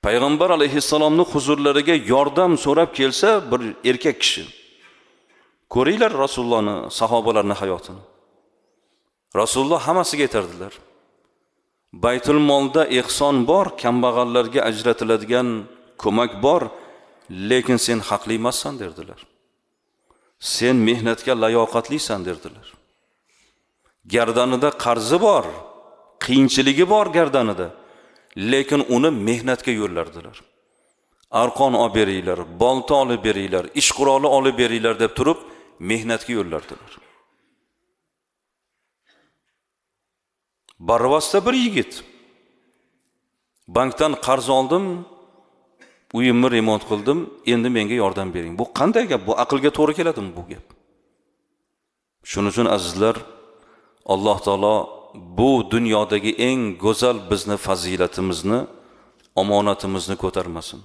Payg'ambar alayhissalomning huzurlariga yordam so'rab kelsa bir erkak kishi. Ko'ringlar Rasulullohning, sahobalarning hayotini. Rasululloh hammasiga aytardilar. Baytul molda ihson bor, kambag'allarga ajratiladigan ko'mak bor, lekin sen haqli emassan derdilar. Sen mehnatga layoqatlisan derdilar. Gardanida qarzi bor, qiyinchiligi bor gardanida, lekin uni mehnatga yo'llardilar. Arqon olib beringlar, bolta olib beringlar, ish quroli olib beringlar deb turib mehnatga yo'llardilar. Barvasda bir yigit, bankdan qarz oldim, uyimni remont qildim, endi menga yordam bering. Bu qanday gap? Bu aqlga to'g'ri keladimi bu gap? Shuning uchun azizlar, Alloh taolo bu dunyodagi eng go'zal bizni fazilatimizni, omonatimizni ko'tarmasin.